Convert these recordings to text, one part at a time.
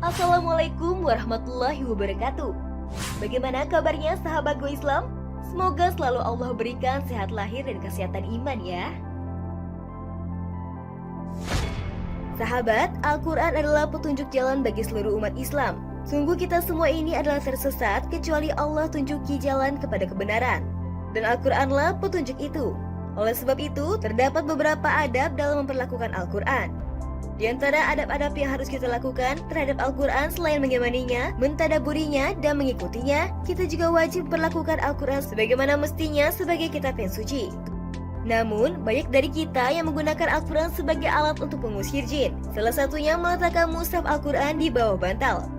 Assalamualaikum warahmatullahi wabarakatuh. Bagaimana kabarnya sahabat Go Islam? Semoga selalu Allah berikan sehat lahir dan kesehatan iman ya. Sahabat, Al-Quran adalah petunjuk jalan bagi seluruh umat Islam. Sungguh kita semua ini adalah tersesat kecuali Allah tunjuki jalan kepada kebenaran. Dan Al-Quranlah petunjuk itu. Oleh sebab itu, terdapat beberapa adab dalam memperlakukan Al-Quran. Di antara adab-adab yang harus kita lakukan terhadap Al-Quran selain mengemaninya, mentadaburinya, dan mengikutinya, kita juga wajib memperlakukan Al-Quran sebagaimana mestinya sebagai kitab yang suci. Namun, banyak dari kita yang menggunakan Al-Quran sebagai alat untuk mengusir jin. Salah satunya meletakkan mushaf Al-Quran di bawah bantal.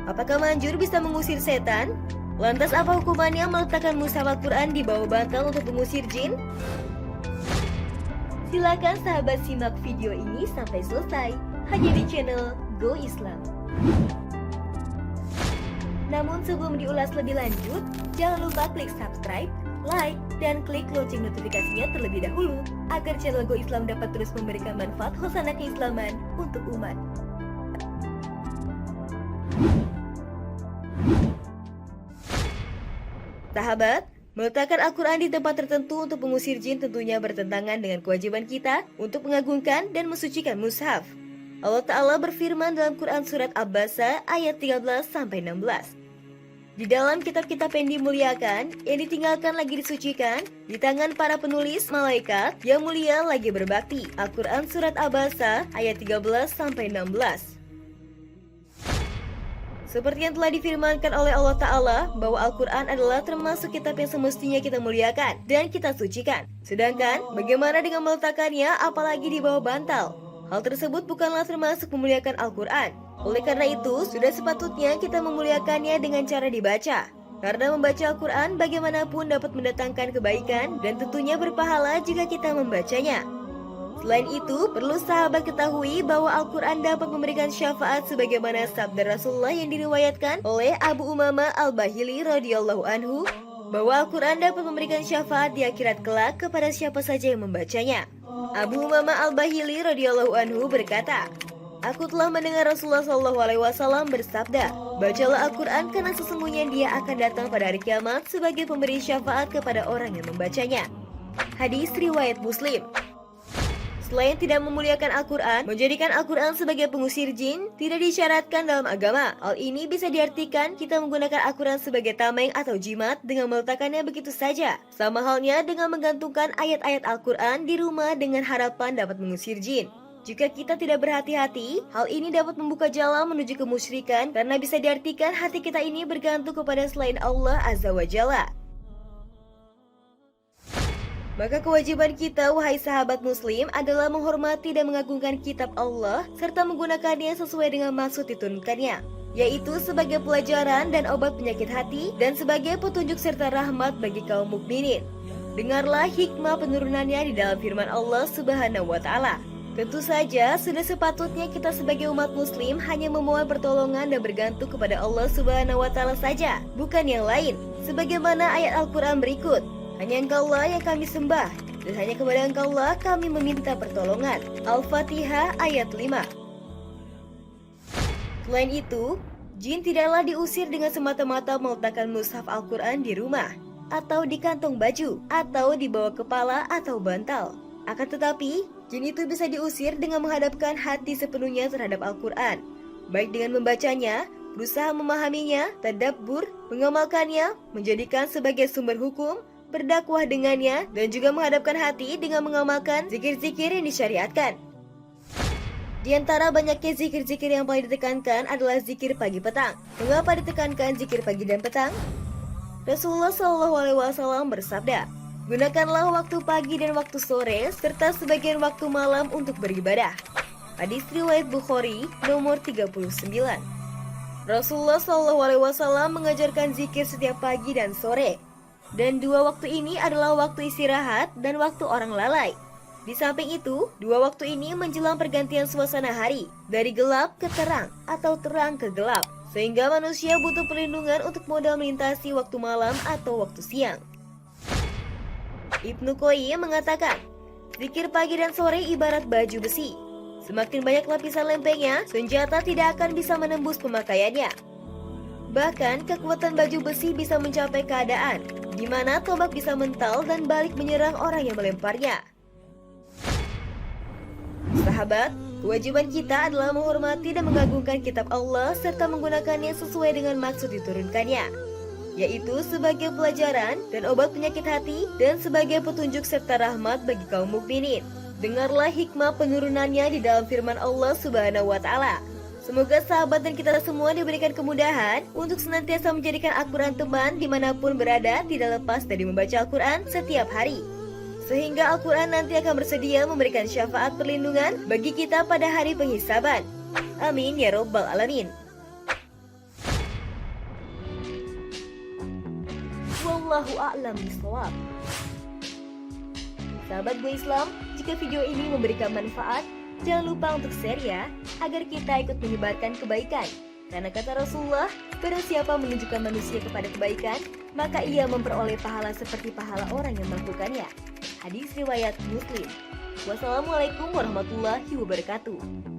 Apakah manjur bisa mengusir setan? Lantas apa hukumannya meletakkan mushaf Al-Quran di bawah bantal untuk mengusir jin? Silakan sahabat simak video ini sampai selesai hanya di channel Go Islam. Namun sebelum diulas lebih lanjut, jangan lupa klik subscribe, like, dan klik lonceng notifikasinya terlebih dahulu agar channel Go Islam dapat terus memberikan manfaat khasanah keislaman untuk umat. Sahabat, meletakkan Al-Quran di tempat tertentu untuk mengusir jin tentunya bertentangan dengan kewajiban kita untuk mengagungkan dan mensucikan mushaf. Allah Ta'ala berfirman dalam Quran Surat Abasa ayat 13-16. Di dalam kitab-kitab yang dimuliakan, yang ditinggalkan lagi disucikan, di tangan para penulis malaikat yang mulia lagi berbakti. Al-Quran Surat Abasa ayat 13-16. Seperti yang telah difirmankan oleh Allah Ta'ala bahwa Al-Quran adalah termasuk kitab yang semestinya kita muliakan dan kita sucikan. Sedangkan bagaimana dengan meletakkannya apalagi di bawah bantal? Hal tersebut bukanlah termasuk memuliakan Al-Quran. Oleh karena itu, sudah sepatutnya kita memuliakannya dengan cara dibaca. Karena membaca Al-Quran bagaimanapun dapat mendatangkan kebaikan dan tentunya berpahala jika kita membacanya. Selain itu, perlu sahabat ketahui bahwa Al-Quran dapat memberikan syafaat sebagaimana sabda Rasulullah yang diriwayatkan oleh Abu Umamah Al-Bahili radhiyallahu anhu, bahwa Al-Quran dapat memberikan syafaat di akhirat kelak kepada siapa saja yang membacanya. Abu Umamah Al-Bahili radhiyallahu anhu berkata, "Aku telah mendengar Rasulullah SAW bersabda, bacalah Al-Quran karena sesungguhnya dia akan datang pada hari kiamat sebagai pemberi syafaat kepada orang yang membacanya." Hadis riwayat Muslim. Selain tidak memuliakan Al-Quran, menjadikan Al-Quran sebagai pengusir jin tidak disyaratkan dalam agama. Hal ini bisa diartikan kita menggunakan Al-Quran sebagai tameng atau jimat dengan meletakkannya begitu saja. Sama halnya dengan menggantungkan ayat-ayat Al-Quran di rumah dengan harapan dapat mengusir jin. Jika kita tidak berhati-hati, hal ini dapat membuka jalan menuju kemusyrikan karena bisa diartikan hati kita ini bergantung kepada selain Allah Azza wa Jalla. Maka kewajiban kita, wahai sahabat muslim, adalah menghormati dan mengagungkan kitab Allah serta menggunakannya sesuai dengan maksud diturunkannya, yaitu sebagai pelajaran dan obat penyakit hati dan sebagai petunjuk serta rahmat bagi kaum mukminin. Dengarlah hikmah penurunannya di dalam firman Allah Subhanahu wa Ta'ala. Tentu saja sudah sepatutnya kita sebagai umat muslim hanya memohon pertolongan dan bergantung kepada Allah Subhanahu wa Ta'ala saja, bukan yang lain. Sebagaimana ayat Al-Quran berikut, hanya Engkaulah yang kami sembah, dan hanya kepada Engkaulah kami meminta pertolongan. Al-Fatihah ayat 5. Selain itu, jin tidaklah diusir dengan semata-mata meletakkan mushaf Al-Quran di rumah, atau di kantong baju, atau di bawah kepala atau bantal. Akan tetapi, jin itu bisa diusir dengan menghadapkan hati sepenuhnya terhadap Al-Quran, baik dengan membacanya, berusaha memahaminya, tadabbur, mengamalkannya, menjadikan sebagai sumber hukum, berdakwah dengannya, dan juga menghadapkan hati dengan mengamalkan zikir-zikir yang disyariatkan. Di antara banyaknya zikir-zikir yang paling ditekankan adalah zikir pagi petang. Mengapa ditekankan zikir pagi dan petang? Rasulullah SAW bersabda, gunakanlah waktu pagi dan waktu sore serta sebagian waktu malam untuk beribadah. Hadis riwayat Bukhari nomor 39. Rasulullah SAW mengajarkan zikir setiap pagi dan sore. Dan dua waktu ini adalah waktu istirahat dan waktu orang lalai. Di samping itu, dua waktu ini menjelang pergantian suasana hari, dari gelap ke terang atau terang ke gelap, sehingga manusia butuh perlindungan untuk modal melintasi waktu malam atau waktu siang. Ibnu Qayyim mengatakan, zikir pagi dan sore ibarat baju besi. Semakin banyak lapisan lempengnya, senjata tidak akan bisa menembus pemakaiannya. Bahkan, kekuatan baju besi bisa mencapai keadaan di mana tombak bisa mental dan balik menyerang orang yang melemparnya. Sahabat, kewajiban kita adalah menghormati dan mengagungkan kitab Allah serta menggunakannya sesuai dengan maksud diturunkannya, yaitu sebagai pelajaran dan obat penyakit hati dan sebagai petunjuk serta rahmat bagi kaum mukminin. Dengarlah hikmah penurunannya di dalam firman Allah Subhanahu wa Ta'ala. Semoga sahabat dan kita semua diberikan kemudahan untuk senantiasa menjadikan Al-Quran teman dimanapun berada, tidak lepas dari membaca Al-Quran setiap hari. Sehingga Al-Quran nanti akan bersedia memberikan syafaat perlindungan bagi kita pada hari penghisaban. Amin ya Rabbal Alamin. Wallahu a'lam bishawab. Sahabat Gue Islam, jika video ini memberikan manfaat, jangan lupa untuk share ya, agar kita ikut menyebarkan kebaikan. Karena kata Rasulullah, barang siapa menunjukkan manusia kepada kebaikan, maka ia memperoleh pahala seperti pahala orang yang melakukannya. Hadis riwayat Muslim. Wassalamualaikum warahmatullahi wabarakatuh.